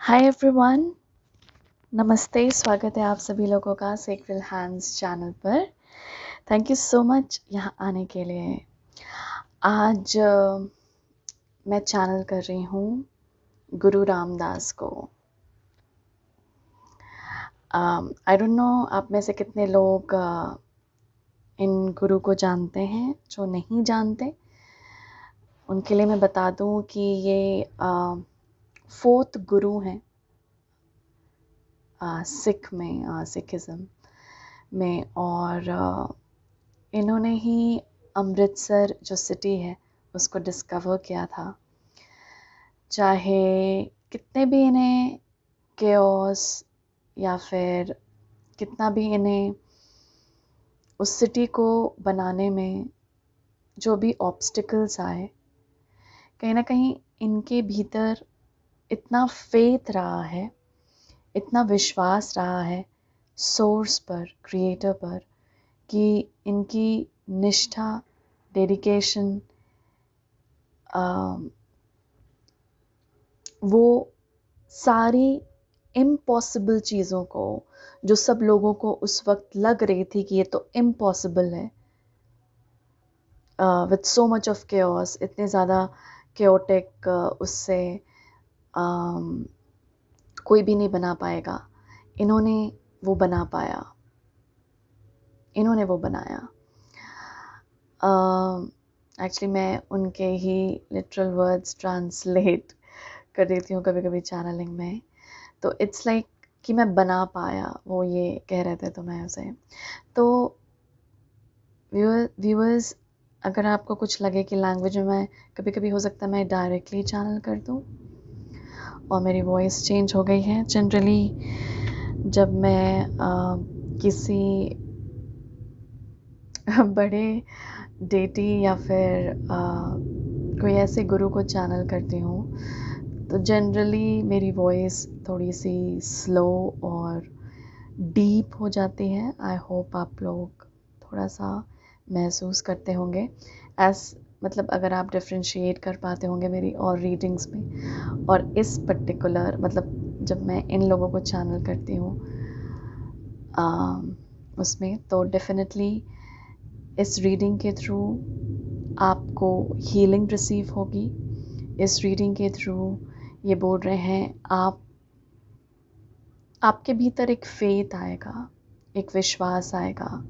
Hi everyone, नमस्ते। स्वागत है आप सभी लोगों का सेक्रेड हैंड्स चैनल पर। थैंक यू सो मच यहाँ आने के लिए। आज मैं चैनल कर रही हूँ गुरु रामदास को। आई डोंट नो आप में से कितने लोग इन गुरु को जानते हैं। जो नहीं जानते उनके लिए मैं बता दूँ कि ये फोर्थ गुरु हैं सिखिज़म में। और इन्होंने ही अमृतसर जो सिटी है उसको डिस्कवर किया था। चाहे कितने भी इन्हें केओस या फिर कितना भी इन्हें उस सिटी को बनाने में जो भी ऑब्स्टिकल्स आए, कहीं ना कहीं इनके भीतर इतना फेथ रहा है, इतना विश्वास रहा है सोर्स पर, क्रिएटर पर, कि इनकी निष्ठा, डेडिकेशन, वो सारी इम्पॉसिबल चीज़ों को, जो सब लोगों को उस वक्त लग रही थी कि ये तो इम्पॉसिबल है, with so much of chaos, इतने ज़्यादा केओटिक, उससे कोई भी नहीं बना पाएगा, इन्होंने वो बना पाया, इन्होंने वो बनाया। एक्चुअली मैं उनके ही लिटरल वर्ड्स ट्रांसलेट कर देती हूँ कभी कभी चैनलिंग में। तो इट्स लाइक कि मैं बना पाया, वो ये कह रहे थे। तो मैं उसे तो व्यूअर्स, अगर आपको कुछ लगे कि लैंग्वेज में मैं कभी कभी हो सकता है मैं डायरेक्टली चैनल कर दूँ और मेरी वॉइस चेंज हो गई है। जनरली जब मैं किसी बड़े डेटी या फिर कोई ऐसे गुरु को चैनल करती हूँ तो जनरली मेरी वॉइस थोड़ी सी स्लो और डीप हो जाती है। आई होप आप लोग थोड़ा सा महसूस करते होंगे, मतलब अगर आप डिफ्रेंशिएट कर पाते होंगे मेरी और रीडिंग्स में और इस पर्टिकुलर, मतलब जब मैं इन लोगों को चैनल करती हूँ उसमें, तो डेफिनेटली इस रीडिंग के थ्रू आपको हीलिंग रिसीव होगी। इस रीडिंग के थ्रू ये बोल रहे हैं आपके भीतर एक फेथ आएगा, एक विश्वास आएगा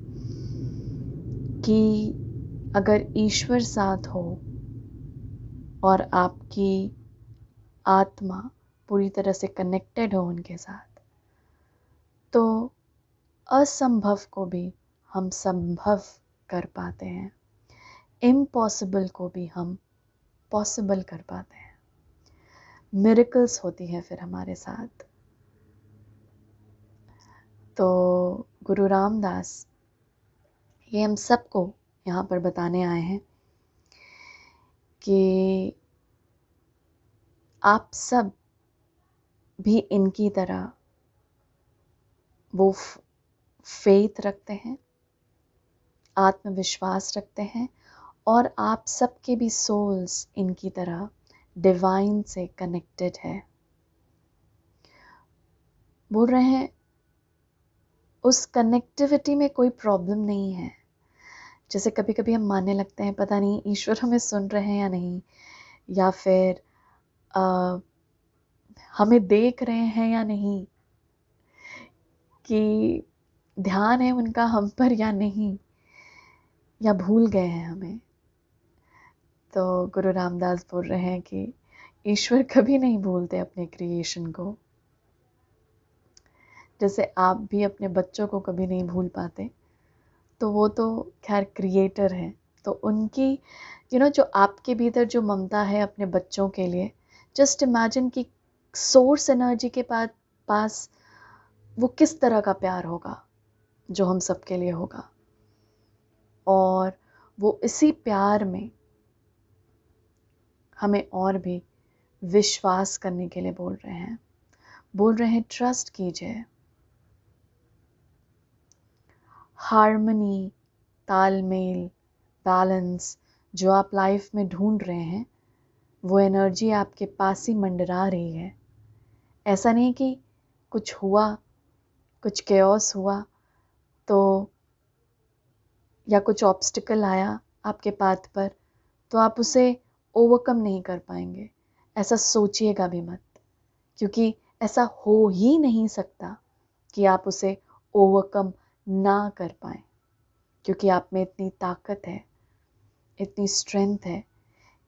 कि अगर ईश्वर साथ हो और आपकी आत्मा पूरी तरह से कनेक्टेड हो उनके साथ, तो असंभव को भी हम संभव कर पाते हैं, इम्पॉसिबल को भी हम पॉसिबल कर पाते हैं। मिरेकल्स होती हैं फिर हमारे साथ। तो गुरु रामदास ये हम सबको यहाँ पर बताने आए हैं कि आप सब भी इनकी तरह वो फेथ रखते हैं, आत्मविश्वास रखते हैं, और आप सबके भी सोल्स इनकी तरह डिवाइन से कनेक्टेड है। बोल रहे हैं उस कनेक्टिविटी में कोई प्रॉब्लम नहीं है। जैसे कभी कभी हम मानने लगते हैं पता नहीं ईश्वर हमें सुन रहे हैं या नहीं, या फिर हमें देख रहे हैं या नहीं, कि ध्यान है उनका हम पर या नहीं, या भूल गए हैं हमें। तो गुरु रामदास बोल रहे हैं कि ईश्वर कभी नहीं भूलते अपने क्रिएशन को। जैसे आप भी अपने बच्चों को कभी नहीं भूल पाते, तो वो तो खैर क्रिएटर है, तो उनकी जो आपके भीतर जो ममता है अपने बच्चों के लिए, जस्ट इमेजिन कि सोर्स एनर्जी के पास वो किस तरह का प्यार होगा जो हम सबके लिए होगा। और वो इसी प्यार में हमें और भी विश्वास करने के लिए बोल रहे हैं ट्रस्ट कीजिए। हार्मनी, तालमेल, बैलेंस जो आप लाइफ में ढूंढ रहे हैं, वो एनर्जी आपके पास ही मंडरा रही है। ऐसा नहीं कि कुछ हुआ, कुछ केओस हुआ तो, या कुछ ऑब्स्टिकल आया आपके पाथ पर तो आप उसे ओवरकम नहीं कर पाएंगे। ऐसा सोचिएगा भी मत, क्योंकि ऐसा हो ही नहीं सकता कि आप उसे ओवरकम ना कर पाएं, क्योंकि आप में इतनी ताकत है, इतनी स्ट्रेंथ है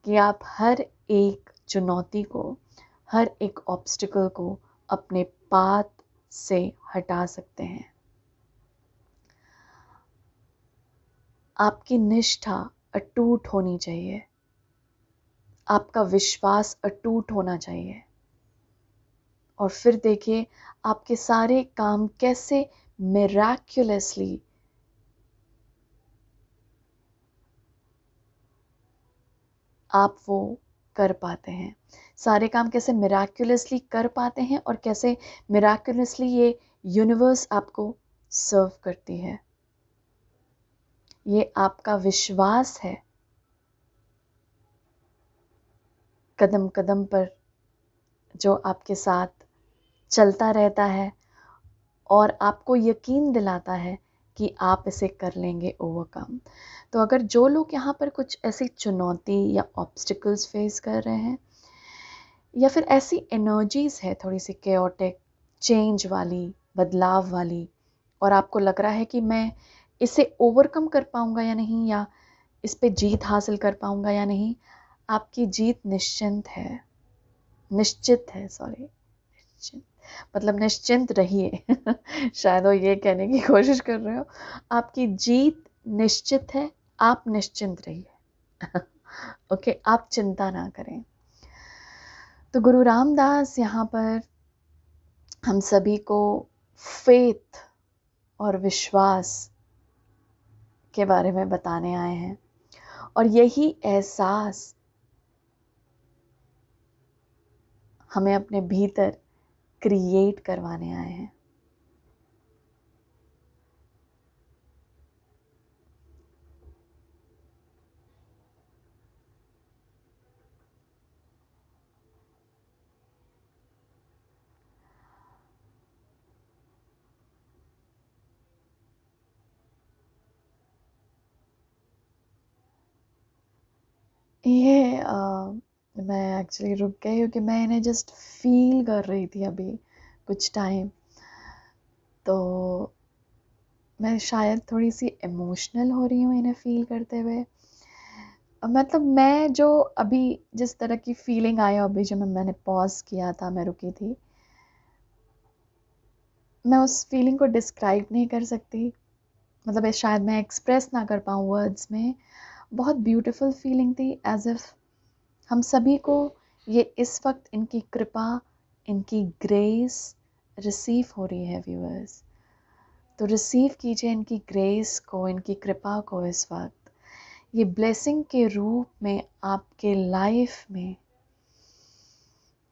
कि आप हर एक चुनौती को, हर एक ऑब्स्टिकल को अपने पाथ से हटा सकते हैं। आपकी निष्ठा अटूट होनी चाहिए, आपका विश्वास अटूट होना चाहिए, और फिर देखिए आपके सारे काम कैसे मिराक्युलसली आप वो कर पाते हैं। सारे काम कैसे मिराक्युलसली कर पाते हैं और कैसे मिराक्युलसली ये यूनिवर्स आपको सर्व करती है। ये आपका विश्वास है, कदम कदम पर जो आपके साथ चलता रहता है और आपको यकीन दिलाता है कि आप इसे कर लेंगे ओवरकम। तो अगर जो लोग यहाँ पर कुछ ऐसी चुनौती या ऑब्स्टिकल्स फेस कर रहे हैं, या फिर ऐसी एनर्जीज है थोड़ी सी केओटिक, चेंज वाली, बदलाव वाली, और आपको लग रहा है कि मैं इसे ओवरकम कर पाऊंगा या नहीं, या इस पे जीत हासिल कर पाऊंगा या नहीं, आपकी जीत निश्चिंत है, निश्चित है, सॉरी, निश्चिंत मतलब निश्चिंत रहिए शायद वो ये कहने की कोशिश कर रहे हो। आपकी जीत निश्चित है, आप निश्चिंत रहिए ओके, आप चिंता ना करें। तो गुरु रामदास यहाँ पर हम सभी को फेथ और विश्वास के बारे में बताने आए हैं, और यही एहसास हमें अपने भीतर क्रिएट करवाने आए हैं। ये मैं एक्चुअली रुक गई क्योंकि मैं इन्हें जस्ट फील कर रही थी अभी कुछ टाइम, तो मैं शायद थोड़ी सी इमोशनल हो रही हूँ इन्हें फील करते हुए। मतलब मैं जो अभी जिस तरह की फीलिंग आई अभी जो मैंने पॉज किया था, मैं रुकी थी, मैं उस फीलिंग को डिस्क्राइब नहीं कर सकती। मतलब शायद मैं एक्सप्रेस ना कर पाऊँ वर्ड्स में। बहुत ब्यूटीफुल फीलिंग थी, एज इफ हम सभी को ये इस वक्त इनकी कृपा, इनकी ग्रेस रिसीव हो रही है व्यूअर्स। तो रिसीव कीजिए इनकी ग्रेस को, इनकी कृपा को। इस वक्त ये ब्लेसिंग के रूप में आपके लाइफ में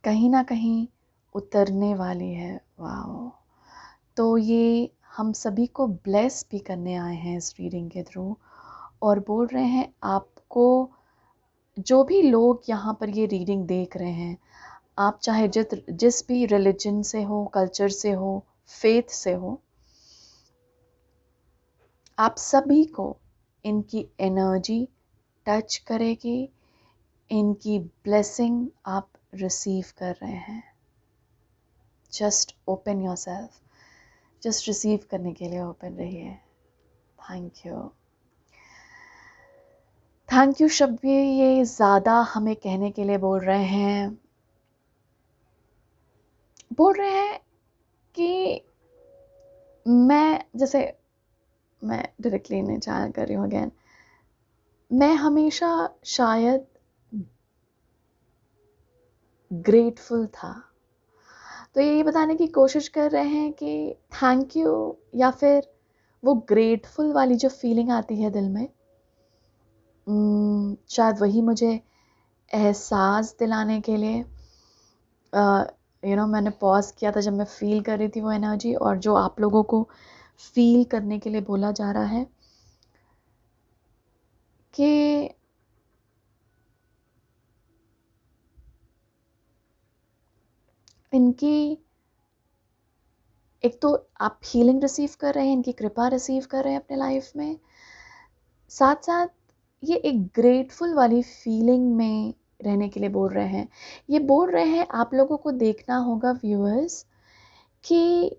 कहीं ना कहीं उतरने वाली है। वाओ! तो ये हम सभी को ब्लेस भी करने आए हैं इस रीडिंग के थ्रू, और बोल रहे हैं आपको, जो भी लोग यहाँ पर ये रीडिंग देख रहे हैं, आप चाहे जिस भी रिलीजन से हो, कल्चर से हो, फेथ से हो, आप सभी को इनकी एनर्जी टच करेगी, इनकी ब्लेसिंग आप रिसीव कर रहे हैं। Just open yourself, just receive करने के लिए ओपन रहिए। Thank you. थैंक यू शब्द भी ये ज़्यादा हमें कहने के लिए बोल रहे हैं। बोल रहे हैं कि मैं डायरेक्टली नहीं जाया कर रही हूँ अगेन, मैं हमेशा शायद ग्रेटफुल था। तो ये बताने की कोशिश कर रहे हैं कि थैंक यू, या फिर वो ग्रेटफुल वाली जो फीलिंग आती है दिल में, शायद वही मुझे एहसास दिलाने के लिए मैंने पॉज किया था जब मैं फील कर रही थी वो एनर्जी, और जो आप लोगों को फील करने के लिए बोला जा रहा है कि इनकी एक तो आप हीलिंग रिसीव कर रहे हैं, इनकी कृपा रिसीव कर रहे हैं अपने लाइफ में, साथ साथ ये एक ग्रेटफुल वाली फीलिंग में रहने के लिए बोल रहे हैं। ये बोल रहे हैं आप लोगों को देखना होगा व्यूअर्स कि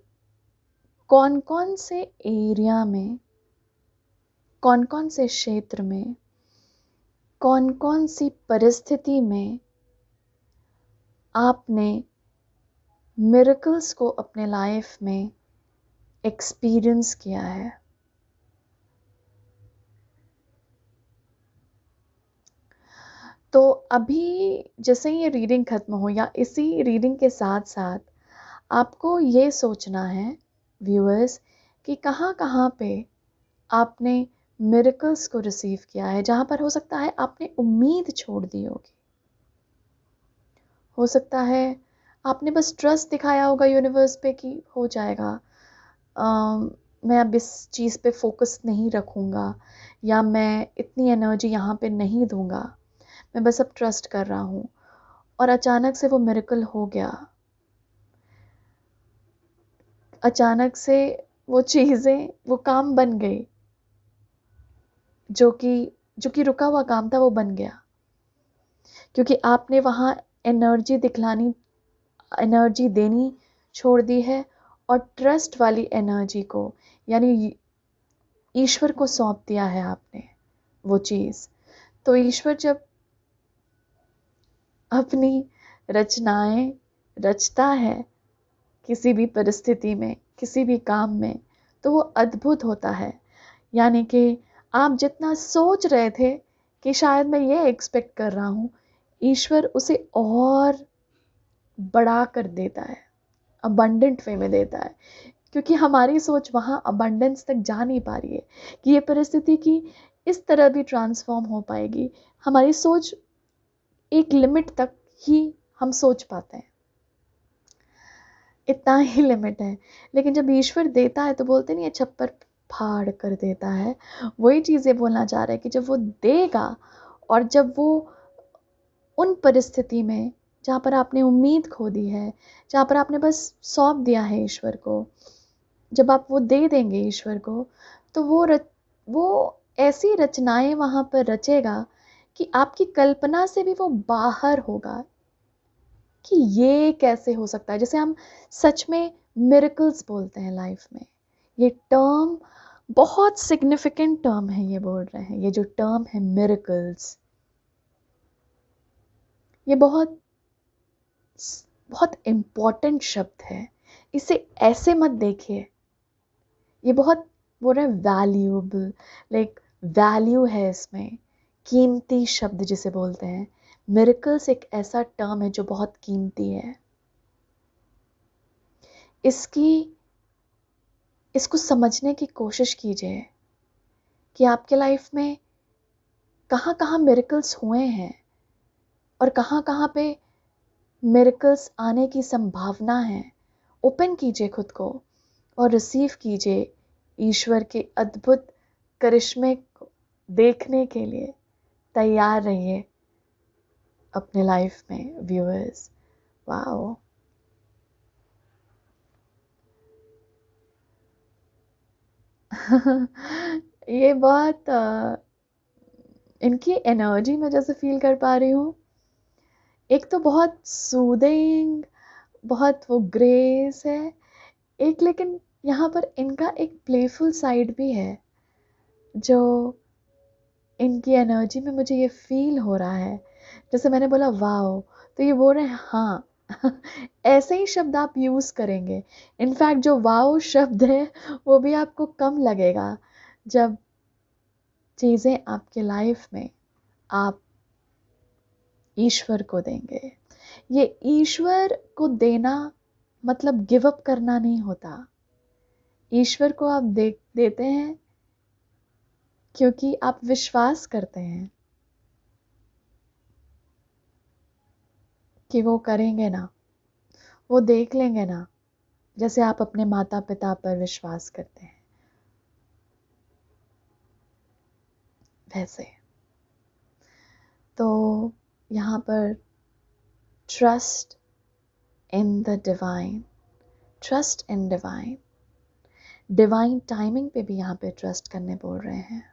कौन कौन से एरिया में, कौन कौन से क्षेत्र में, कौन कौन सी परिस्थिति में आपने मिरेकल्स को अपने लाइफ में एक्सपीरियंस किया है। तो अभी जैसे ये रीडिंग खत्म हो या इसी रीडिंग के साथ साथ आपको ये सोचना है व्यूअर्स कि कहाँ कहाँ पे आपने मिरेकल्स को रिसीव किया है, जहाँ पर हो सकता है आपने उम्मीद छोड़ दी होगी, हो सकता है आपने बस ट्रस्ट दिखाया होगा यूनिवर्स पे कि हो जाएगा, मैं अब इस चीज़ पे फोकस नहीं रखूँगा या मैं इतनी एनर्जी यहाँ पे नहीं दूँगा, मैं बस अब ट्रस्ट कर रहा हूँ, और अचानक से वो मिरेकल हो गया। अचानक से वो चीज़ें, वो काम बन गई, जो कि रुका हुआ काम था वो बन गया, क्योंकि आपने वहाँ एनर्जी दिखलानी, एनर्जी देनी छोड़ दी है और ट्रस्ट वाली एनर्जी को यानी ईश्वर को सौंप दिया है आपने वो चीज़। तो ईश्वर जब अपनी रचनाएं रचता है किसी भी परिस्थिति में, किसी भी काम में, तो वो अद्भुत होता है। यानी कि आप जितना सोच रहे थे कि शायद मैं ये एक्सपेक्ट कर रहा हूँ, ईश्वर उसे और बढ़ा कर देता है, अबंडेंट वे में देता है, क्योंकि हमारी सोच वहाँ अबंडेंस तक जा नहीं पा रही है कि ये परिस्थिति की इस तरह भी ट्रांसफॉर्म हो पाएगी। हमारी सोच एक लिमिट तक ही हम सोच पाते हैं, इतना ही लिमिट है। लेकिन जब ईश्वर देता है तो बोलते नहीं है छप्पर फाड़ कर देता है, वही चीज़ ये बोलना चाह रहा है कि जब वो देगा और जब वो उन परिस्थिति में जहाँ पर आपने उम्मीद खो दी है, जहाँ पर आपने बस सौंप दिया है ईश्वर को, जब आप वो दे देंगे ईश्वर को, तो वो ऐसी रचनाएं वहाँ पर रचेगा कि आपकी कल्पना से भी वो बाहर होगा कि ये कैसे हो सकता है। जैसे हम सच में मिरेकल्स बोलते हैं लाइफ में, ये टर्म बहुत सिग्निफिकेंट टर्म है, ये बोल रहे हैं, ये जो टर्म है मिरेकल्स, ये बहुत बहुत इम्पॉर्टेंट शब्द है। इसे ऐसे मत देखिए, ये बहुत बोल रहे हैं वैल्यूएबल, लाइक वैल्यू है इसमें, कीमती शब्द जिसे बोलते हैं। मिरेकल्स एक ऐसा टर्म है जो बहुत कीमती है। इसको समझने की कोशिश कीजिए कि आपके लाइफ में कहाँ कहाँ मिरेकल्स हुए हैं और कहाँ कहाँ पे मिरेकल्स आने की संभावना है। ओपन कीजिए खुद को और रिसीव कीजिए ईश्वर के अद्भुत करिश्मे को देखने के लिए तैयार रहिए अपने लाइफ में व्यूअर्स। वाओ, ये बहुत इनकी एनर्जी मैं जैसे फील कर पा रही हूँ, एक तो बहुत सूदिंग, बहुत वो ग्रेस है, एक लेकिन यहाँ पर इनका एक प्लेफुल साइड भी है, जो इनकी एनर्जी में मुझे ये फील हो रहा है। जैसे मैंने बोला वाओ, तो ये बोल रहे हैं हाँ ऐसे ही शब्द आप यूज़ करेंगे। इनफैक्ट जो वाओ शब्द है वो भी आपको कम लगेगा जब चीज़ें आपके लाइफ में आप ईश्वर को देंगे। ये ईश्वर को देना मतलब गिव अप करना नहीं होता। ईश्वर को आप देते हैं क्योंकि आप विश्वास करते हैं कि वो करेंगे ना, वो देख लेंगे ना, जैसे आप अपने माता पिता पर विश्वास करते हैं वैसे। तो यहाँ पर trust in the divine, trust in divine. Divine timing पे भी यहाँ पे ट्रस्ट करने बोल रहे हैं।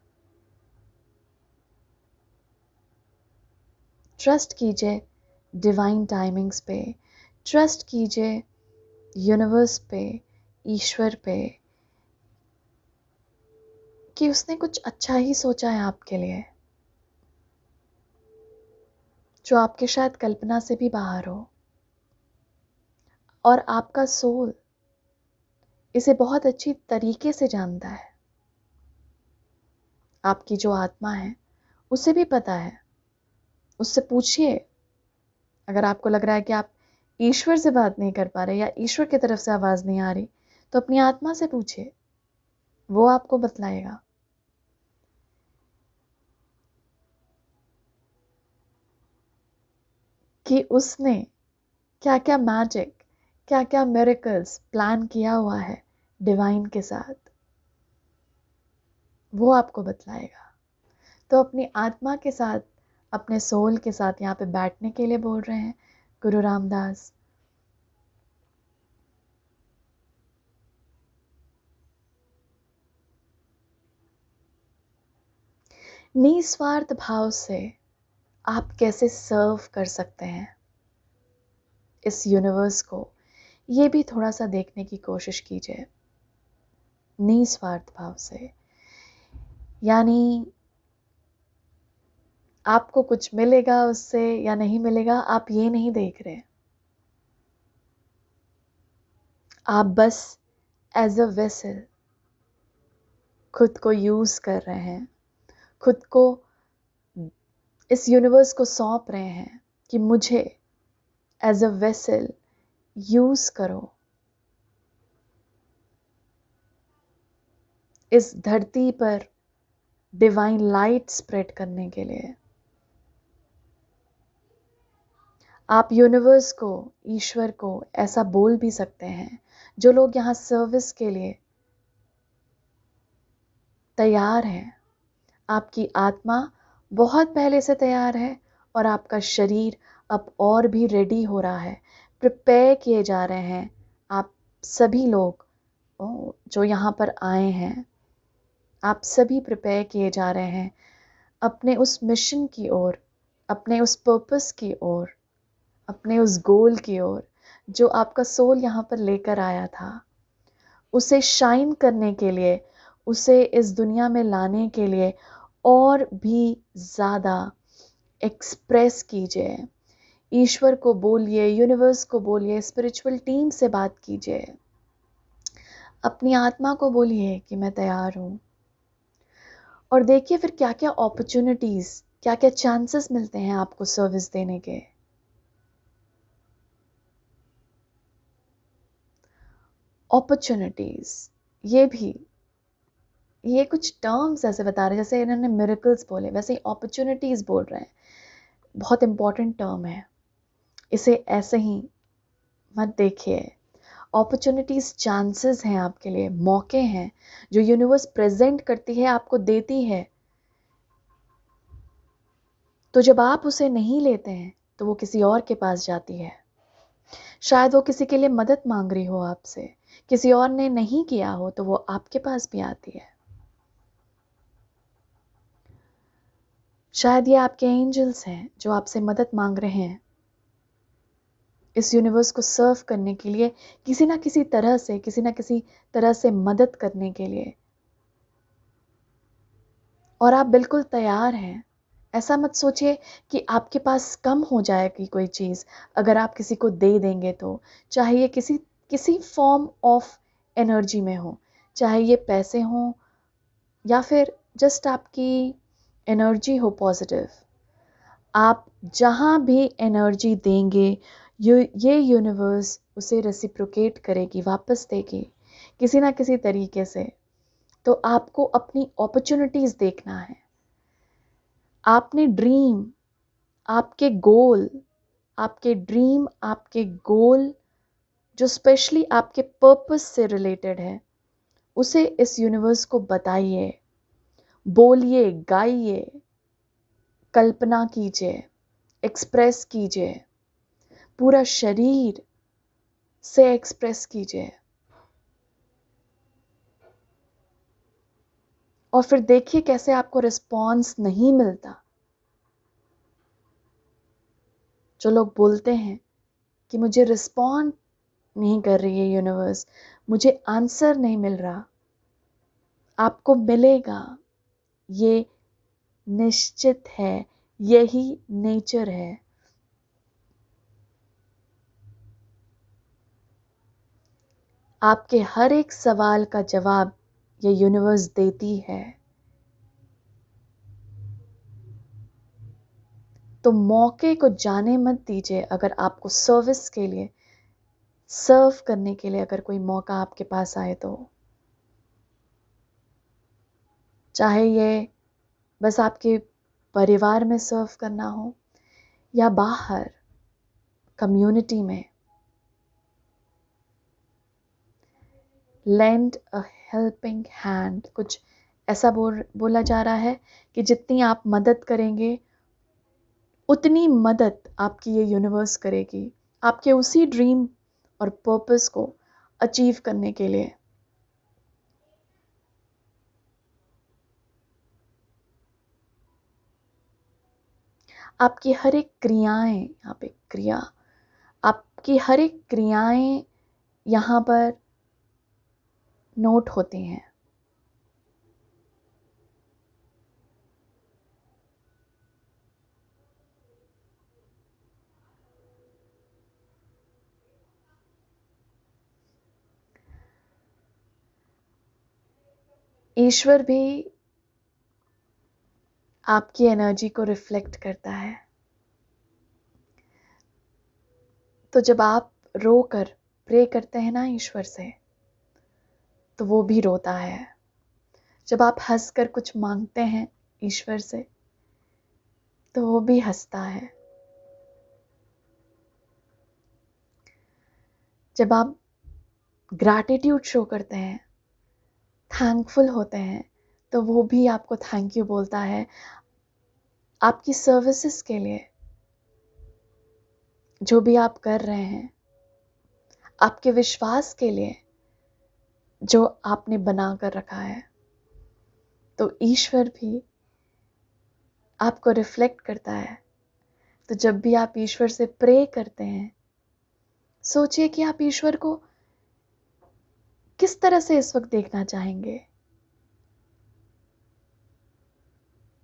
ट्रस्ट कीजिए डिवाइन टाइमिंग्स पे, ट्रस्ट कीजिए यूनिवर्स पे, ईश्वर पे, कि उसने कुछ अच्छा ही सोचा है आपके लिए, जो आपके शायद कल्पना से भी बाहर हो। और आपका सोल इसे बहुत अच्छी तरीके से जानता है। आपकी जो आत्मा है उसे भी पता है। उससे पूछिए, अगर आपको लग रहा है कि आप ईश्वर से बात नहीं कर पा रहे या ईश्वर की तरफ से आवाज नहीं आ रही, तो अपनी आत्मा से पूछिए, वो आपको बतलाएगा। कि उसने क्या क्या मैजिक, क्या क्या मिरेकल्स प्लान किया हुआ है डिवाइन के साथ, वो आपको बतलाएगा। तो अपनी आत्मा के साथ, अपने सोल के साथ यहाँ पे बैठने के लिए बोल रहे हैं गुरु रामदास। निस्वार्थ भाव से आप कैसे सर्व कर सकते हैं इस यूनिवर्स को, ये भी थोड़ा सा देखने की कोशिश कीजिए निस्वार्थ भाव से। यानी आपको कुछ मिलेगा उससे या नहीं मिलेगा, आप ये नहीं देख रहे। आप बस एज अ वेसल खुद को यूज कर रहे हैं, खुद को इस यूनिवर्स को सौंप रहे हैं कि मुझे एज अ वेसल यूज करो इस धरती पर डिवाइन लाइट स्प्रेड करने के लिए। आप यूनिवर्स को, ईश्वर को ऐसा बोल भी सकते हैं। जो लोग यहाँ सर्विस के लिए तैयार हैं, आपकी आत्मा बहुत पहले से तैयार है और आपका शरीर अब और भी रेडी हो रहा है, प्रिपेयर किए जा रहे हैं। आप सभी लोग जो यहाँ पर आए हैं, आप सभी प्रिपेयर किए जा रहे हैं अपने उस मिशन की ओर, अपने उस पर्पस की ओर, अपने उस गोल की ओर जो आपका सोल यहाँ पर लेकर आया था, उसे शाइन करने के लिए, उसे इस दुनिया में लाने के लिए और भी ज़्यादा एक्सप्रेस कीजिए। ईश्वर को बोलिए, यूनिवर्स को बोलिए, स्पिरिचुअल टीम से बात कीजिए, अपनी आत्मा को बोलिए कि मैं तैयार हूँ। और देखिए फिर क्या क्या अपॉर्चुनिटीज, क्या क्या चांसेस मिलते हैं आपको सर्विस देने के। अपॉर्चुनिटीज, ये कुछ टर्म्स ऐसे बता रहे हैं, जैसे इन्होंने मिरेकल्स बोले वैसे ही अपॉर्चुनिटीज बोल रहे हैं। बहुत इंपॉर्टेंट टर्म है, इसे ऐसे ही मत देखिए। अपॉर्चुनिटीज चांसेस हैं आपके लिए, मौके हैं जो यूनिवर्स प्रेजेंट करती है, आपको देती है। तो जब आप उसे नहीं लेते हैं तो वो किसी और के पास जाती है। शायद वो किसी के लिए मदद मांग रही हो आपसे, किसी और ने नहीं किया हो तो वो आपके पास भी आती है। शायद ये आपके एंजल्स हैं जो आपसे मदद मांग रहे हैं इस यूनिवर्स को सर्व करने के लिए, किसी ना किसी तरह से, किसी ना किसी तरह से मदद करने के लिए। और आप बिल्कुल तैयार हैं। ऐसा मत सोचिए कि आपके पास कम हो जाएगी कोई चीज़ अगर आप किसी को दे देंगे तो, चाहे ये किसी किसी फॉर्म ऑफ एनर्जी में हो, चाहे ये पैसे हों या फिर जस्ट आपकी एनर्जी हो पॉजिटिव। आप जहाँ भी एनर्जी देंगे ये यूनिवर्स उसे रेसिप्रोकेट करेगी, वापस देगी किसी ना किसी तरीके से। तो आपको अपनी अपॉर्चुनिटीज देखना है। आपने ड्रीम, आपके गोल, आपके ड्रीम, आपके गोल जो स्पेशली आपके पर्पस से रिलेटेड है, उसे इस यूनिवर्स को बताइए, बोलिए, गाइए, कल्पना कीजिए, एक्सप्रेस कीजिए। पूरा शरीर से एक्सप्रेस कीजिए और फिर देखिए कैसे आपको रिस्पॉन्स नहीं मिलता। जो लोग बोलते हैं कि मुझे रिस्पॉन्ड नहीं कर रही है यूनिवर्स, मुझे आंसर नहीं मिल रहा, आपको मिलेगा, ये निश्चित है, यही नेचर है। आपके हर एक सवाल का जवाब ये यूनिवर्स देती है। तो मौके को जाने मत दीजिए। अगर आपको सर्विस के लिए, सर्व करने के लिए अगर कोई मौका आपके पास आए, तो चाहे ये बस आपके परिवार में सर्व करना हो या बाहर कम्युनिटी में, lend a helping hand, कुछ ऐसा बोला जा रहा है कि जितनी आप मदद करेंगे उतनी मदद आपकी ये यूनिवर्स करेगी आपके उसी ड्रीम और पर्पस को अचीव करने के लिए। आपकी हर एक क्रियाएं, यहाँ पे क्रिया, आपकी हर एक क्रियाएं यहाँ पर नोट होती हैं। ईश्वर भी आपकी एनर्जी को रिफ्लेक्ट करता है। तो जब आप रो कर प्रे करते हैं ना ईश्वर से, तो वो भी रोता है। जब आप हंस कर कुछ मांगते हैं ईश्वर से, तो वो भी हंसता है। जब आप ग्रैटिट्यूड शो करते हैं, थैंकफुल होते हैं, तो वो भी आपको थैंक यू बोलता है आपकी सर्विसेज के लिए, जो भी आप कर रहे हैं, आपके विश्वास के लिए जो आपने बना कर रखा है। तो ईश्वर भी आपको रिफ्लेक्ट करता है। तो जब भी आप ईश्वर से प्रे करते हैं, सोचिए कि आप ईश्वर को किस तरह से इस वक्त देखना चाहेंगे।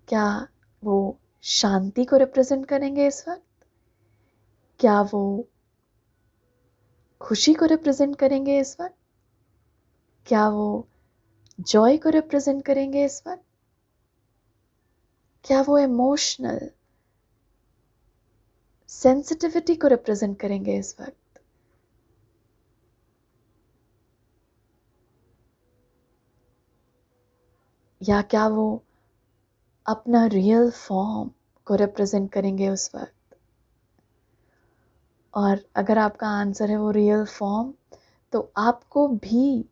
क्या वो शांति को रिप्रेजेंट करेंगे इस वक्त? क्या वो खुशी को रिप्रेजेंट करेंगे इस वक्त? क्या वो जॉय को रिप्रेजेंट करेंगे इस वक्त? क्या वो इमोशनल सेंसिटिविटी को रिप्रेजेंट करेंगे इस वक्त? या क्या वो अपना रियल फॉर्म को रिप्रेजेंट करेंगे उस वक्त? और अगर आपका आंसर है वो रियल फॉर्म, तो आपको भी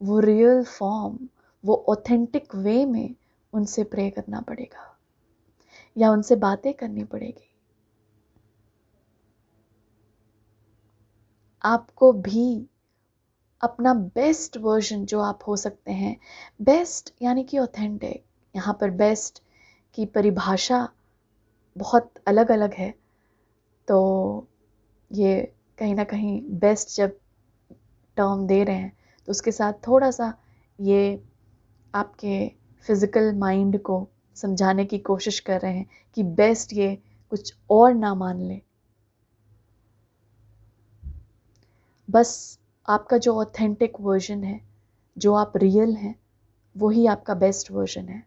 वो रियल फॉर्म, वो ऑथेंटिक वे में उनसे प्रे करना पड़ेगा या उनसे बातें करनी पड़ेगी। आपको भी अपना बेस्ट वर्जन जो आप हो सकते हैं, बेस्ट यानी कि ऑथेंटिक, यहाँ पर बेस्ट की परिभाषा बहुत अलग अलग है। तो ये कहीं ना कहीं बेस्ट जब टर्म दे रहे हैं, तो उसके साथ थोड़ा सा ये आपके फिजिकल माइंड को समझाने की कोशिश कर रहे हैं कि बेस्ट ये कुछ और ना मान ले। बस आपका जो ऑथेंटिक वर्जन है, जो आप रियल हैं, वही आपका बेस्ट वर्जन है।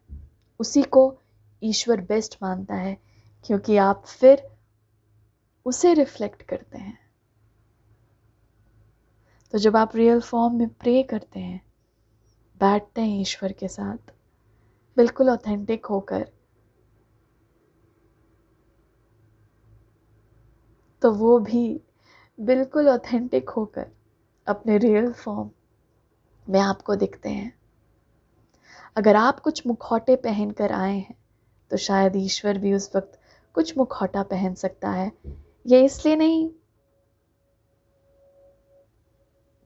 उसी को ईश्वर बेस्ट मानता है, क्योंकि आप फिर उसे रिफ्लेक्ट करते हैं। तो जब आप रियल फॉर्म में प्रे करते हैं, बैठते हैं ईश्वर के साथ बिल्कुल ऑथेंटिक होकर, तो वो भी बिल्कुल ऑथेंटिक होकर अपने रियल फॉर्म में आपको दिखते हैं। अगर आप कुछ मुखौटे पहन कर आए हैं, तो शायद ईश्वर भी उस वक्त कुछ मुखौटा पहन सकता है। ये इसलिए नहीं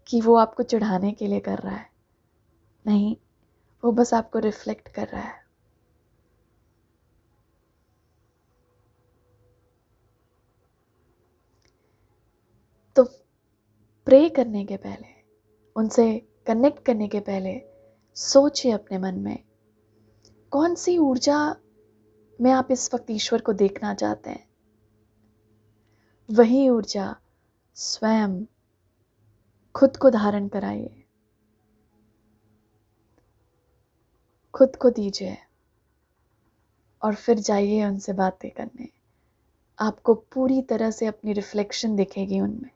कि वो आपको चिढ़ाने के लिए कर रहा है, नहीं, वो बस आपको रिफ्लेक्ट कर रहा है। तो प्रे करने के पहले, उनसे कनेक्ट करने के पहले सोचिए अपने मन में कौन सी ऊर्जा में आप इस वक्त ईश्वर को देखना चाहते हैं। वही ऊर्जा स्वयं खुद को धारण कराइए, खुद को दीजिए और फिर जाइए उनसे बातें करने। आपको पूरी तरह से अपनी रिफ्लेक्शन दिखेगी उनमें।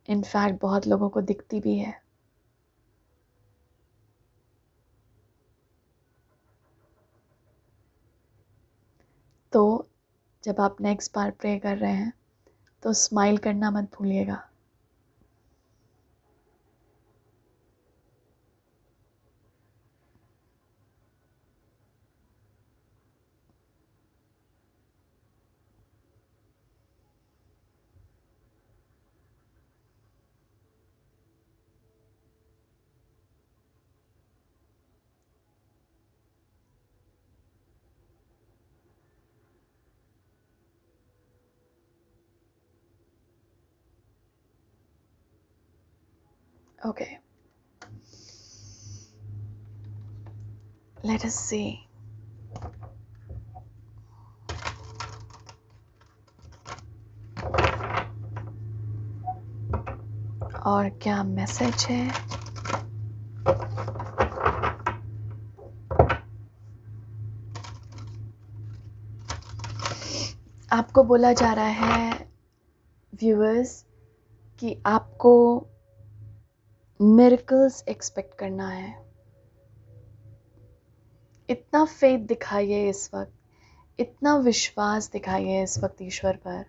इनफैक्ट बहुत लोगों को दिखती भी है। तो जब आप नेक्स्ट बार प्रे कर रहे हैं तो स्माइल करना मत भूलिएगा। Okay. Let us see. और क्या मैसेज है? आपको बोला जा रहा है व्यूअर्स कि आपको मिरेकल्स एक्सपेक्ट करना है। इतना फेथ दिखाइए इस वक्त, इतना विश्वास दिखाइए इस वक्त ईश्वर पर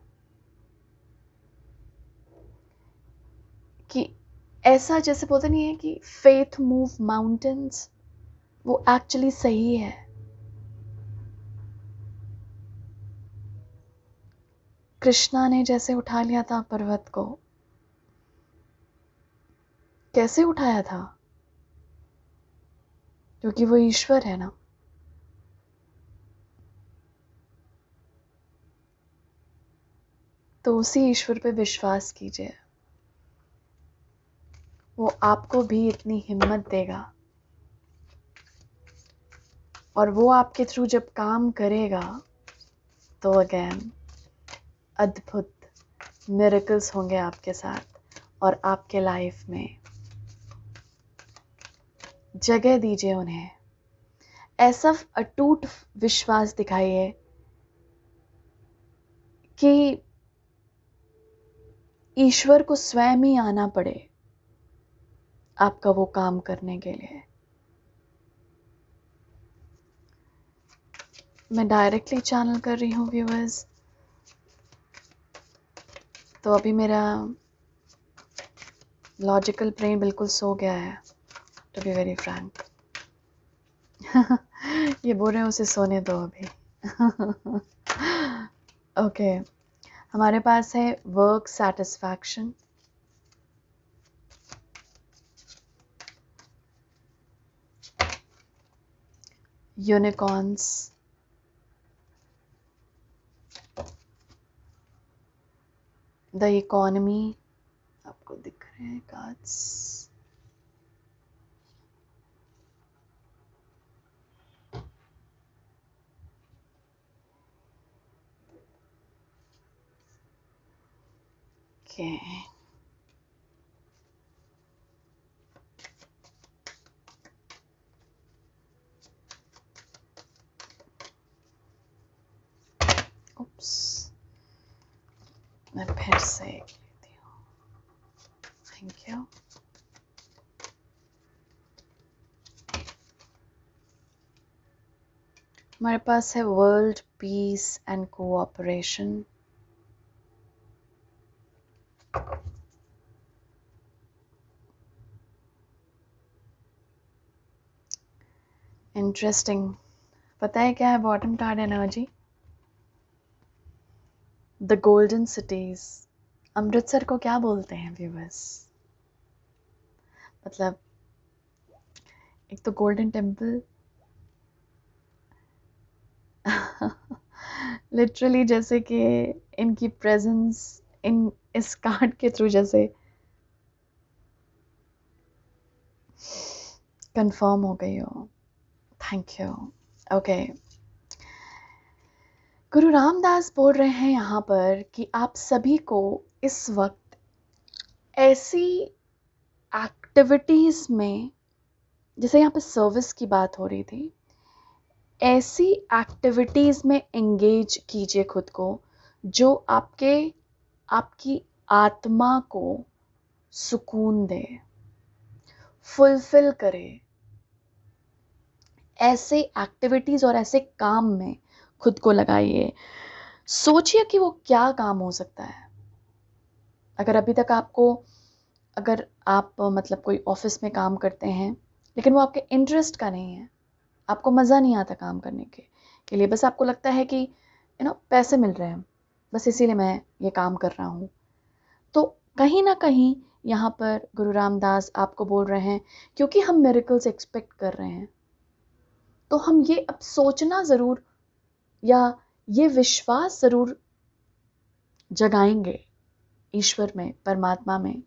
कि ऐसा जैसे बोलते नहीं है कि फेथ मूव माउंटेन्स, वो एक्चुअली सही है। कृष्णा ने जैसे उठा लिया था पर्वत को, कैसे उठाया था? क्योंकि वो ईश्वर है ना। तो उसी ईश्वर पे विश्वास कीजिए, वो आपको भी इतनी हिम्मत देगा और वो आपके थ्रू जब काम करेगा तो अगेन अद्भुत मिरेकल्स होंगे आपके साथ और आपके लाइफ में। जगह दीजिए उन्हें, ऐसा अटूट विश्वास दिखाइए कि ईश्वर को स्वयं ही आना पड़े आपका वो काम करने के लिए। मैं डायरेक्टली चैनल कर रही हूँ व्यूअर्स, तो अभी मेरा लॉजिकल ब्रेन बिल्कुल सो गया है, टू बी वेरी फ्रैंक। ये बोल रहे हैं उसे सोने दो अभी। ओके, हमारे पास है work satisfaction, unicorns, the economy, आपको दिख रहे हैं कार्ड्स, ओके, उप्स, मैं फिर से लेती हूँ, थैंक यू। हमारे पास है world peace and cooperation, interesting. पता है क्या है bottom card energy? The golden cities. Amritsar को क्या बोलते हैं व्यूअर्स? मतलब एक तो गोल्डन टेम्पल लिटरली जैसे कि इनकी प्रेजेंस इन इस कार्ड के थ्रू जैसे कंफर्म हो गई हो। Thank you. ओके, गुरु रामदास बोल रहे हैं यहाँ पर कि आप सभी को इस वक्त ऐसी एक्टिविटीज में, जैसे यहाँ पे सर्विस की बात हो रही थी, ऐसी एक्टिविटीज में एंगेज कीजिए खुद को जो आपकी आत्मा को सुकून दे, फुलफिल करे। ऐसे एक्टिविटीज और ऐसे काम में खुद को लगाइए। सोचिए कि वो क्या काम हो सकता है। अगर अभी तक अगर आप मतलब कोई ऑफिस में काम करते हैं लेकिन वो आपके इंटरेस्ट का नहीं है, आपको मज़ा नहीं आता काम करने के लिए, बस आपको लगता है कि पैसे मिल रहे हैं, बस इसीलिए मैं ये काम कर रहा हूँ, तो कहीं ना कहीं यहाँ पर गुरु रामदास आपको बोल रहे हैं क्योंकि हम मिरेकल्स एक्सपेक्ट कर रहे हैं, तो हम ये अब सोचना ज़रूर या ये विश्वास ज़रूर जगाएंगे ईश्वर में, परमात्मा में,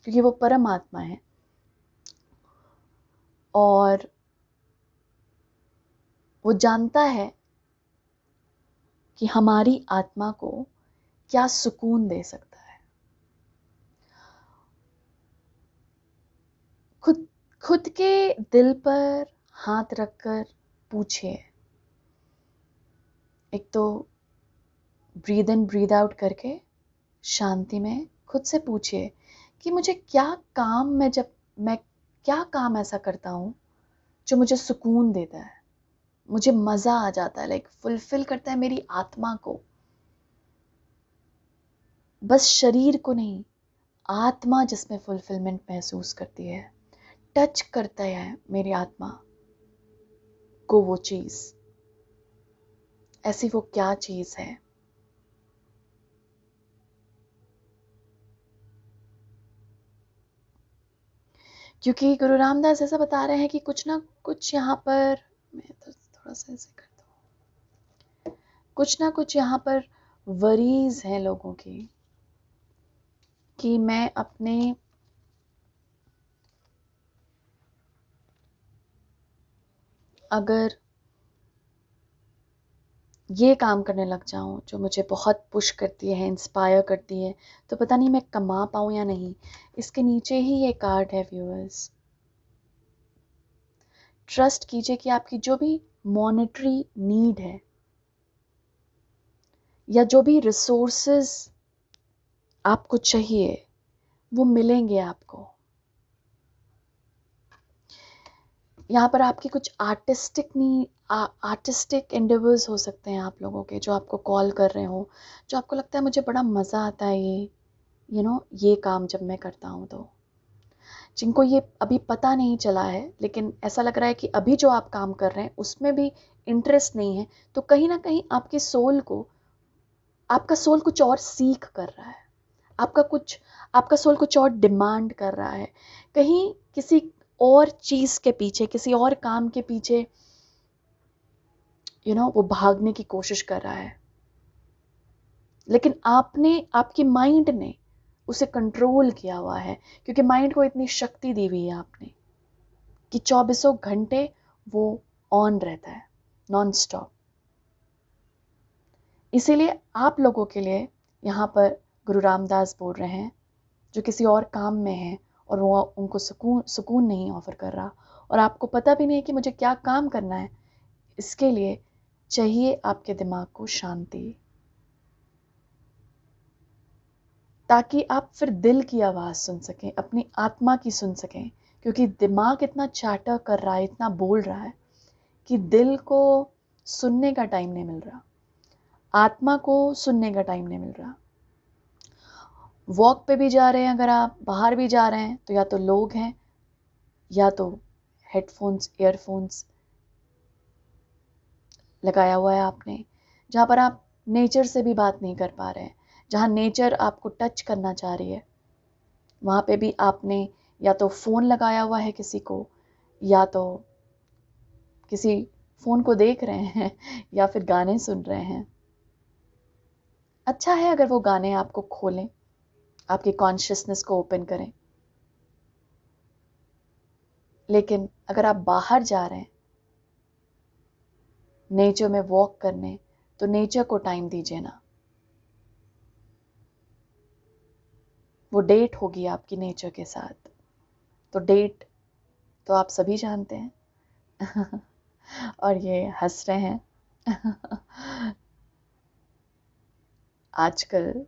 क्योंकि वो परमात्मा है और वो जानता है कि हमारी आत्मा को क्या सुकून दे सकता है। खुद के दिल पर हाथ रखकर पूछिए। एक तो ब्रीद इन ब्रीद आउट करके शांति में खुद से पूछिए कि मुझे मैं क्या काम ऐसा करता हूँ जो मुझे सुकून देता है, मुझे मज़ा आ जाता है, लाइक फुलफिल करता है मेरी आत्मा को। बस शरीर को नहीं, आत्मा जिसमें फुलफिलमेंट महसूस करती है, टच करता है मेरी आत्मा को वो चीज़, ऐसी वो क्या चीज़ है। क्योंकि गुरु रामदास ऐसा बता रहे हैं कि कुछ ना कुछ यहाँ पर, मैं तो थोड़ा सा ऐसे करता हूँ, कुछ ना कुछ यहाँ पर वरीज हैं लोगों की कि मैं अपने अगर ये काम करने लग जाऊं जो मुझे बहुत पुश करती है, इंस्पायर करती है, तो पता नहीं मैं कमा पाऊं या नहीं। इसके नीचे ही ये कार्ड है व्यूअर्स। ट्रस्ट कीजिए कि आपकी जो भी मॉनेटरी नीड है या जो भी रिसोर्सेज आपको चाहिए वो मिलेंगे आपको। यहाँ पर आपकी कुछ आर्टिस्टिक एंडेवर्स हो सकते हैं आप लोगों के, जो आपको कॉल कर रहे हो, जो आपको लगता है मुझे बड़ा मज़ा आता है ये काम जब मैं करता हूँ, तो जिनको ये अभी पता नहीं चला है लेकिन ऐसा लग रहा है कि अभी जो आप काम कर रहे हैं उसमें भी इंटरेस्ट नहीं है, तो कहीं ना कहीं आपका सोल कुछ और सीख कर रहा है, आपका सोल कुछ और डिमांड कर रहा है, कहीं किसी और चीज़ के पीछे, किसी और काम के पीछे वो भागने की कोशिश कर रहा है। लेकिन आपकी माइंड ने उसे कंट्रोल किया हुआ है, क्योंकि माइंड को इतनी शक्ति दी हुई है आपने कि 24 घंटे वो ऑन रहता है, नॉन स्टॉप। इसीलिए आप लोगों के लिए यहाँ पर गुरु रामदास बोल रहे हैं जो किसी और काम में है और वो उनको सुकून नहीं ऑफर कर रहा, और आपको पता भी नहीं है कि मुझे क्या काम करना है। इसके लिए चाहिए आपके दिमाग को शांति, ताकि आप फिर दिल की आवाज़ सुन सकें, अपनी आत्मा की सुन सकें, क्योंकि दिमाग इतना चैटर कर रहा है, इतना बोल रहा है कि दिल को सुनने का टाइम नहीं मिल रहा, आत्मा को सुनने का टाइम नहीं मिल रहा। वॉक पे भी जा रहे हैं, अगर आप बाहर भी जा रहे हैं, तो या तो लोग हैं या तो हेडफोन्स, ईयरफोन्स लगाया हुआ है आपने, जहाँ पर आप नेचर से भी बात नहीं कर पा रहे हैं, जहाँ नेचर आपको टच करना चाह रही है, वहाँ पे भी आपने या तो फ़ोन लगाया हुआ है किसी को, या तो किसी फ़ोन को देख रहे हैं या फिर गाने सुन रहे हैं। अच्छा है अगर वो गाने आपको खोलें, आपकी कॉन्शियसनेस को ओपन करें। लेकिन अगर आप बाहर जा रहे हैं नेचर में वॉक करने, तो नेचर को टाइम दीजिए ना। वो डेट होगी आपकी नेचर के साथ। तो डेट तो आप सभी जानते हैं और ये हंस रहे हैं आजकल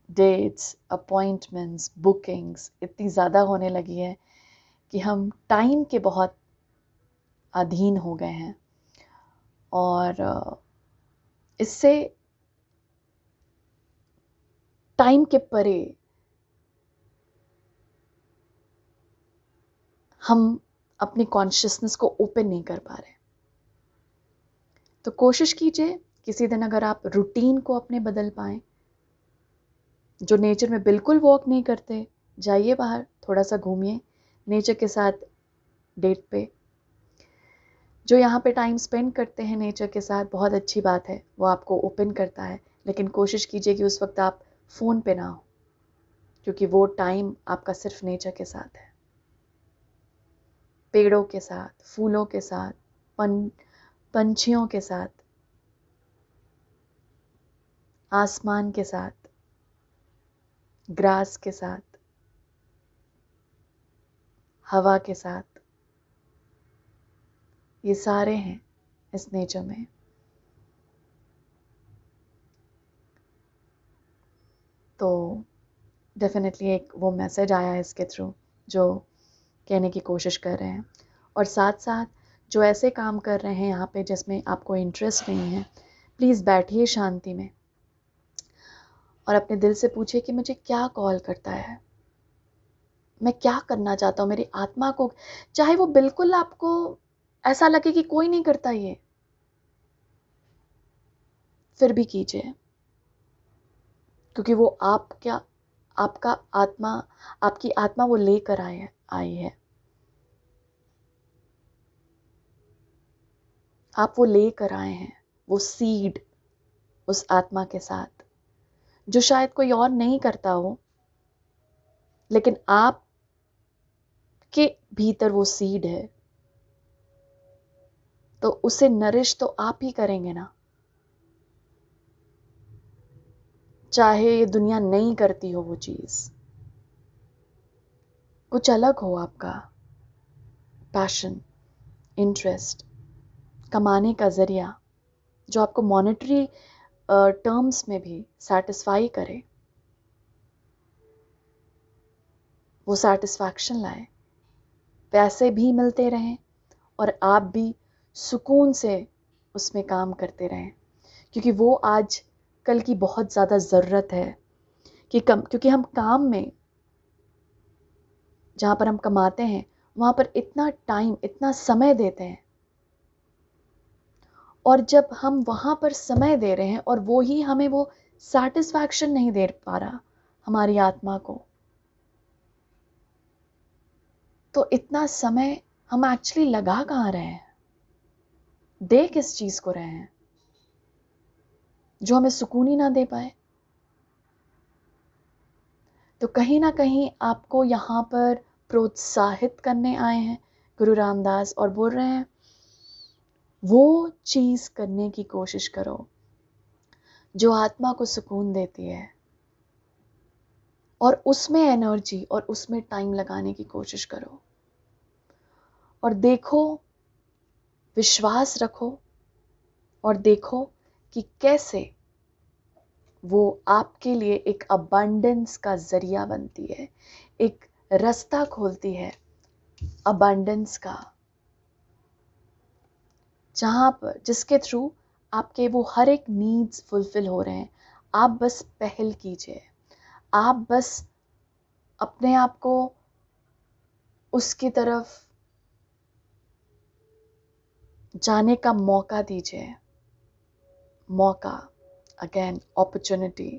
डेट्स, अपॉइंटमेंट्स, बुकिंग्स इतनी ज़्यादा होने लगी है कि हम टाइम के बहुत अधीन हो गए हैं। और इससे टाइम के परे हम अपनी कॉन्शियसनेस को ओपन नहीं कर पा रहे। तो कोशिश कीजिए किसी दिन अगर आप रूटीन को अपने बदल पाएं, जो नेचर में बिल्कुल वॉक नहीं करते, जाइए बाहर, थोड़ा सा घूमिए नेचर के साथ डेट पे। जो यहाँ पे टाइम स्पेंड करते हैं नेचर के साथ, बहुत अच्छी बात है, वो आपको ओपन करता है। लेकिन कोशिश कीजिए कि उस वक्त आप फ़ोन पे ना हो, क्योंकि वो टाइम आपका सिर्फ नेचर के साथ है, पेड़ों के साथ, फूलों के साथ, पंछियों के साथ, आसमान के साथ, ग्रास के साथ, हवा के साथ। ये सारे हैं इस नेचर में। तो डेफिनेटली एक वो मैसेज आया है इसके थ्रू जो कहने की कोशिश कर रहे हैं। और साथ साथ जो ऐसे काम कर रहे हैं यहाँ पे जिसमें आपको इंटरेस्ट नहीं है, प्लीज़ बैठिए शांति में और अपने दिल से पूछिए कि मुझे क्या कॉल करता है, मैं क्या करना चाहता हूँ मेरी आत्मा को। चाहे वो बिल्कुल आपको ऐसा लगे कि कोई नहीं करता ये, फिर भी कीजिए, क्योंकि वो आपका आत्मा, आपकी आत्मा वो लेकर आई है। आप वो लेकर आए हैं, वो सीड उस आत्मा के साथ, जो शायद कोई और नहीं करता हो, लेकिन आप के भीतर वो सीड है, तो उसे नरिश तो आप ही करेंगे ना। चाहे ये दुनिया नहीं करती हो वो चीज़, कुछ अलग हो आपका पैशन, इंटरेस्ट, कमाने का जरिया, जो आपको मॉनेटरी टर्म्स में भी सेटिस्फाई करे, वो सेटिस्फैक्शन लाए, पैसे भी मिलते रहें और आप भी सुकून से उसमें काम करते रहें। क्योंकि वो आज कल की बहुत ज़्यादा ज़रूरत है क्योंकि हम काम में, जहाँ पर हम कमाते हैं, वहाँ पर इतना टाइम, इतना समय देते हैं, और जब हम वहाँ पर समय दे रहे हैं और वो ही हमें वो सेटिस्फैक्शन नहीं दे पा रहा हमारी आत्मा को, तो इतना समय हम एक्चुअली लगा कहाँ रहे हैं, दे किस चीज़ को रहे हैं जो हमें सुकून ही ना दे पाए। तो कहीं ना कहीं आपको यहाँ पर प्रोत्साहित करने आए हैं गुरु रामदास, और बोल रहे हैं वो चीज़ करने की कोशिश करो जो आत्मा को सुकून देती है, और उसमें एनर्जी और उसमें टाइम लगाने की कोशिश करो। और देखो, विश्वास रखो और देखो कि कैसे वो आपके लिए एक अबंडेंस का जरिया बनती है, एक रास्ता खोलती है अबंडेंस का, जहाँ पर, जिसके थ्रू आपके वो हर एक नीड्स फुलफिल हो रहे हैं। आप बस पहल कीजिए, आप बस अपने आप को उसकी तरफ जाने का मौका दीजिए। मौका, अगेन अपॉर्चुनिटी।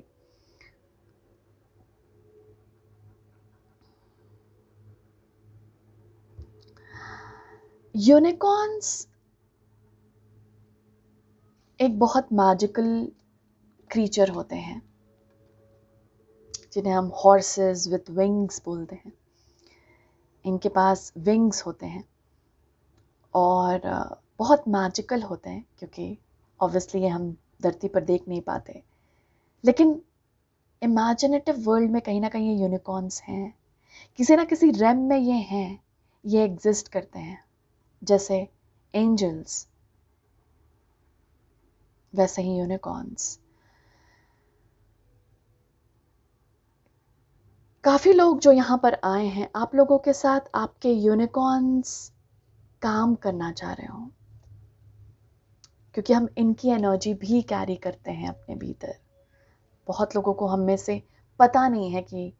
यूनिकॉर्न्स एक बहुत मैजिकल क्रीचर होते हैं जिन्हें हम हॉर्सेस विथ विंग्स बोलते हैं। इनके पास विंग्स होते हैं और बहुत मैजिकल होते हैं क्योंकि ऑब्वियसली ये हम धरती पर देख नहीं पाते, लेकिन इमेजिनेटिव वर्ल्ड में कहीं ना कहीं ये यूनिकॉर्न्स हैं, किसी ना किसी रेम में ये हैं, ये एग्जिस्ट करते हैं। जैसे एंजल्स वैसे ही यूनिकॉर्न्स। काफ़ी लोग जो यहाँ पर आए हैं, आप लोगों के साथ आपके यूनिकॉर्न्स काम करना चाह रहे हो, क्योंकि हम इनकी एनर्जी भी कैरी करते हैं अपने भीतर। बहुत लोगों को हम में से पता नहीं है कि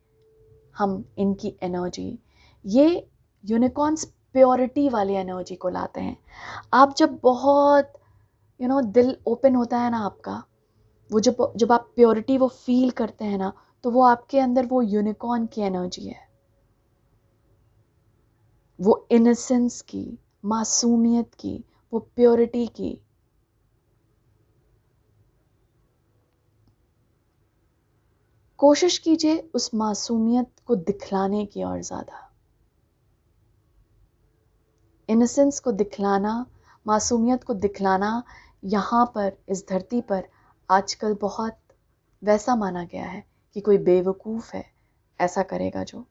हम इनकी एनर्जी, ये यूनिकॉर्न्स प्योरिटी वाली एनर्जी को लाते हैं। आप जब बहुत दिल ओपन होता है ना आपका, वो जब आप प्योरिटी वो फील करते हैं ना, तो वो आपके अंदर वो यूनिकॉर्न की एनर्जी है, वो इनसेंस की, मासूमियत की, वो प्योरिटी की। कोशिश कीजिए उस मासूमियत को दिखलाने की और ज़्यादा, इनसेंस को दिखलाना, मासूमियत को दिखलाना। यहाँ पर इस धरती पर आजकल बहुत वैसा माना गया है कि कोई बेवकूफ़ है ऐसा करेगा जो।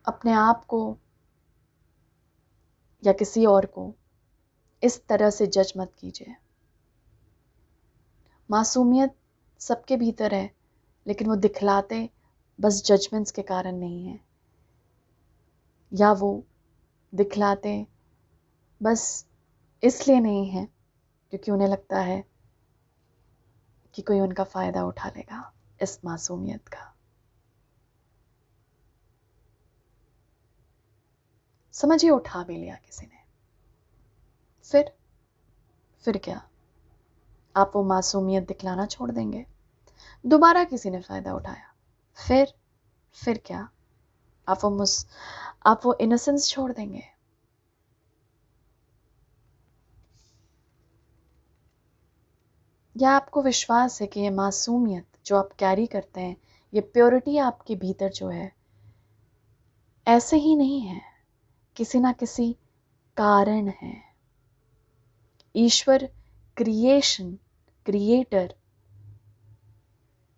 अपने आप को या किसी और को इस तरह से जज मत कीजिए। मासूमियत सबके भीतर है, लेकिन वो दिखलाते बस जजमेंट्स के कारण नहीं है, या वो दिखलाते बस इसलिए नहीं है क्योंकि उन्हें लगता है कि कोई उनका फ़ायदा उठा लेगा इस मासूमियत का। समझिए उठा भी लिया किसी ने, फिर क्या आप वो मासूमियत दिखलाना छोड़ देंगे? दोबारा किसी ने फ़ायदा उठाया, फिर क्या आप वो इनोसेंस छोड़ देंगे? या आपको विश्वास है कि ये मासूमियत जो आप कैरी करते हैं, ये प्योरिटी आपके भीतर जो है, ऐसे ही नहीं है, किसी ना किसी कारण है। ईश्वर, क्रिएटर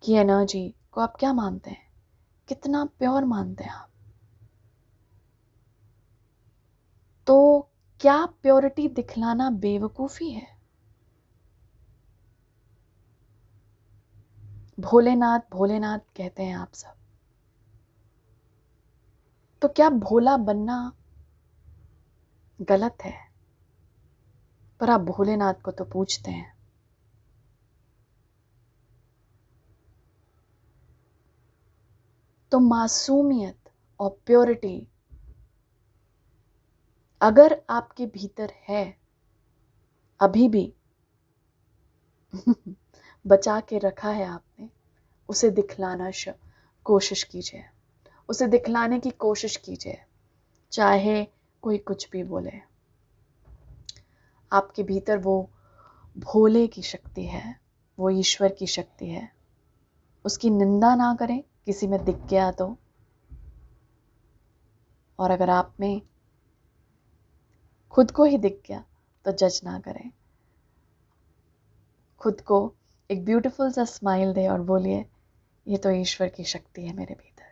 की एनर्जी को आप क्या मानते हैं? कितना प्योर मानते हैं आप? तो क्या प्योरिटी दिखलाना बेवकूफ़ी है? भोलेनाथ भोलेनाथ कहते हैं आप सब, तो क्या भोला बनना गलत है? पर आप भोलेनाथ को तो पूछते हैं। तो मासूमियत और प्योरिटी अगर आपके भीतर है अभी भी बचा के रखा है आपने, उसे दिखलाना कोशिश कीजिए, उसे दिखलाने की कोशिश कीजिए, चाहे कोई कुछ भी बोले। आपके भीतर वो भोले की शक्ति है, वो ईश्वर की शक्ति है। उसकी निंदा ना करें किसी में दिख गया तो, और अगर आप में खुद को ही दिख गया तो जज ना करें। खुद को एक ब्यूटीफुल सा स्माइल दे और बोलिए, ये तो ईश्वर की शक्ति है मेरे भीतर।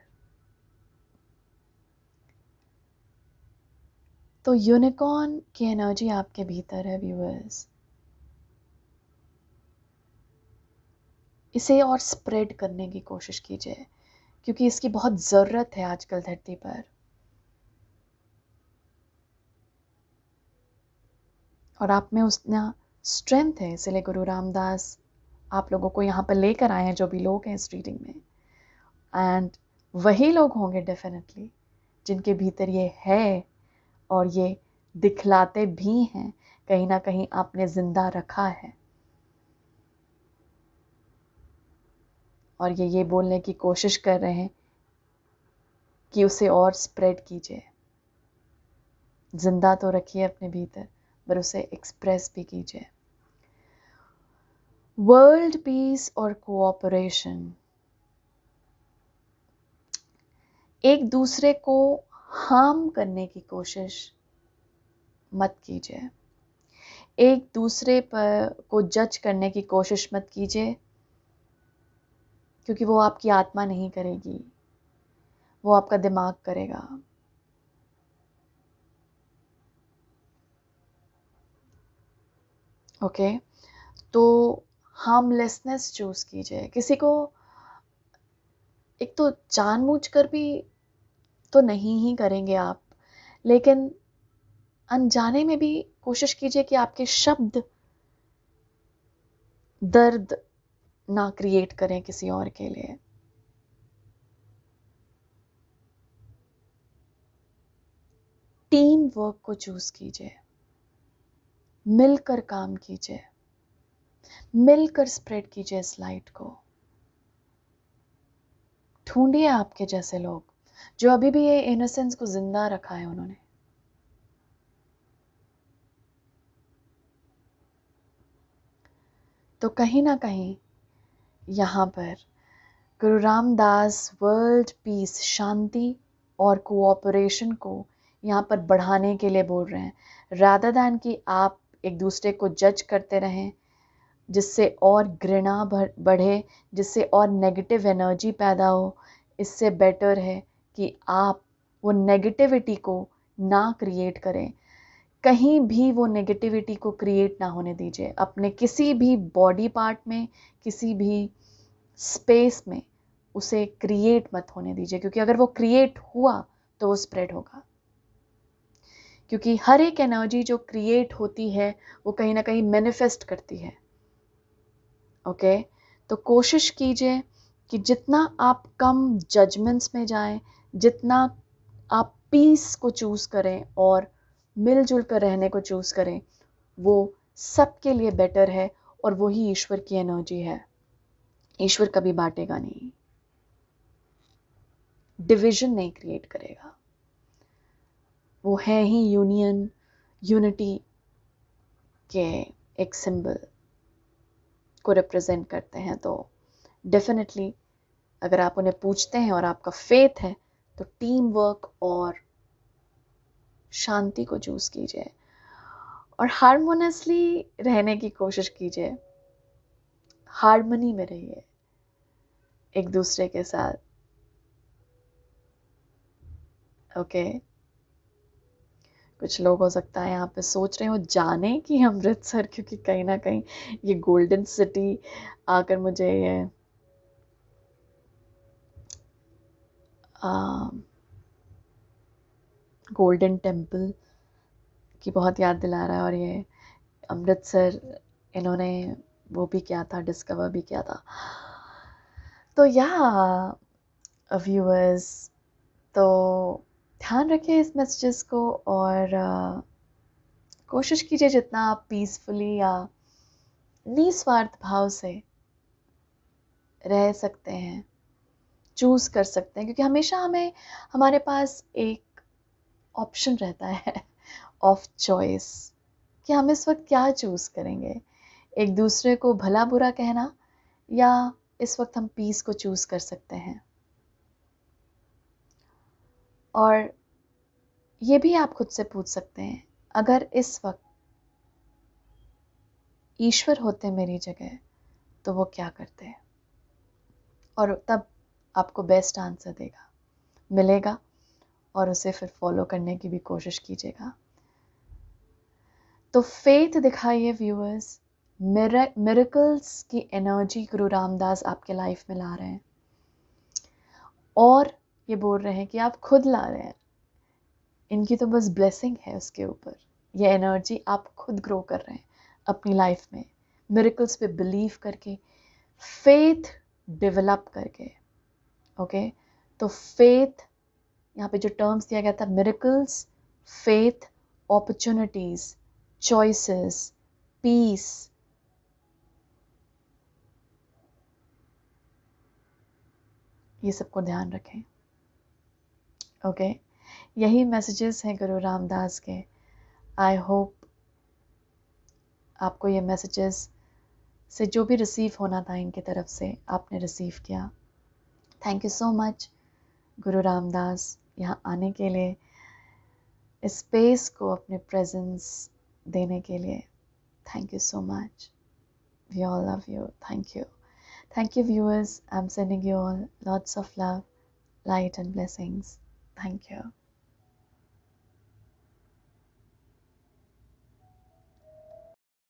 तो यूनिकॉर्न की एनर्जी आपके भीतर है व्यूअर्स। इसे और स्प्रेड करने की कोशिश कीजिए, क्योंकि इसकी बहुत ज़रूरत है आजकल धरती पर। और आप में उतना स्ट्रेंथ है, इसलिए गुरु रामदास आप लोगों को यहाँ पर लेकर आए हैं, जो भी लोग हैं इस रीडिंग में। एंड वही लोग होंगे डेफिनेटली जिनके भीतर ये है, और ये दिखलाते भी हैं, कहीं ना कहीं आपने जिंदा रखा है। और ये बोलने की कोशिश कर रहे हैं कि उसे और स्प्रेड कीजिए। जिंदा तो रखिए अपने भीतर, पर उसे एक्सप्रेस भी कीजिए। वर्ल्ड पीस और कोऑपरेशन, एक दूसरे को हार्म करने की कोशिश मत कीजिए, एक दूसरे पर को जज करने की कोशिश मत कीजिए, क्योंकि वो आपकी आत्मा नहीं करेगी, वो आपका दिमाग करेगा। ओके, तो हार्मलेसनेस चूज कीजिए। किसी को एक तो जानबूझकर भी तो नहीं ही करेंगे आप, लेकिन अनजाने में भी कोशिश कीजिए कि आपके शब्द दर्द ना क्रिएट करें किसी और के लिए। टीम वर्क को चूज कीजिए, मिलकर काम कीजिए, मिलकर स्प्रेड कीजिए इस लाइट को। ढूंढिए आपके जैसे लोग जो अभी भी ये इनोसेंस को जिंदा रखा है उन्होंने। तो कहीं ना कहीं यहाँ पर गुरु रामदास वर्ल्ड पीस, शांति और कोऑपरेशन को यहाँ पर बढ़ाने के लिए बोल रहे हैं, रादर दैन कि आप एक दूसरे को जज करते रहें, जिससे और घृणा बढ़े, जिससे और नेगेटिव एनर्जी पैदा हो। इससे बेटर है कि आप वो नेगेटिविटी को ना क्रिएट करें, कहीं भी वो नेगेटिविटी को क्रिएट ना होने दीजिए। अपने किसी भी बॉडी पार्ट में, किसी भी स्पेस में उसे क्रिएट मत होने दीजिए, क्योंकि अगर वो क्रिएट हुआ तो वो स्प्रेड होगा। क्योंकि हर एक एनर्जी जो क्रिएट होती है वो कहीं ना कहीं मैनिफेस्ट करती है। ओके, तो कोशिश कीजिए कि जितना आप कम जजमेंट्स में जाएं, जितना आप पीस को चूज करें और मिलजुल कर रहने को चूज करें, वो सबके लिए बेटर है। और वही ईश्वर की एनर्जी है। ईश्वर कभी बांटेगा नहीं, डिविजन नहीं क्रिएट करेगा। वो है ही यूनियन, यूनिटी के एक सिंबल को रिप्रेजेंट करते हैं। तो डेफिनेटली अगर आप उन्हें पूछते हैं और आपका फेथ है तो टीम वर्क और शांति को चूज कीजिए और हारमोनियसली रहने की कोशिश कीजिए। हार्मनी में रहिए एक दूसरे के साथ। ओके, कुछ लोग हो सकता है यहाँ पे सोच रहे हो जाने कि अमृतसर, क्योंकि कहीं ना कहीं ये गोल्डन सिटी आकर मुझे ये गोल्डन टेम्पल की बहुत याद दिला रहा है। और ये अमृतसर इन्होंने वो भी किया था, डिस्कवर भी किया था। तो व्यूअर्स, तो ध्यान रखिए इस मैसेजेस को और कोशिश कीजिए जितना आप पीसफुली या निस्वार्थ भाव से रह सकते हैं, चूज कर सकते हैं, क्योंकि हमेशा हमें हमारे पास एक ऑप्शन रहता है ऑफ चॉइस कि हम इस वक्त क्या चूज करेंगे, एक दूसरे को भला बुरा कहना या इस वक्त हम पीस को चूज कर सकते हैं। और ये भी आप खुद से पूछ सकते हैं, अगर इस वक्त ईश्वर होते मेरी जगह तो वो क्या करते? और तब आपको बेस्ट आंसर मिलेगा और उसे फिर फॉलो करने की भी कोशिश कीजिएगा। तो फेथ दिखाइए व्यूअर्स, मिरेकल्स की एनर्जी गुरु रामदास आपके लाइफ में ला रहे हैं और ये बोल रहे हैं कि आप खुद ला रहे हैं, इनकी तो बस ब्लेसिंग है उसके ऊपर। ये एनर्जी आप खुद ग्रो कर रहे हैं अपनी लाइफ में, मिरेकल्स पे बिलीव करके, फेथ डेवलप करके। ओके, तो फेथ, यहाँ पे जो टर्म्स दिया गया था, miracles, faith, opportunities, choices, peace, ये सबको ध्यान रखें। ओके, यही मैसेजेस हैं गुरु रामदास के। आई होप आपको ये मैसेजेस से जो भी रिसीव होना था इनकी तरफ से आपने रिसीव किया। थैंक यू सो मच गुरु रामदास, यहाँ आने के लिए, इस स्पेस को अपने प्रेजेंस देने के लिए। Thank you so much. We all love you. Thank you. Thank you, viewers. I'm sending you all lots of love, light, and blessings. Thank you.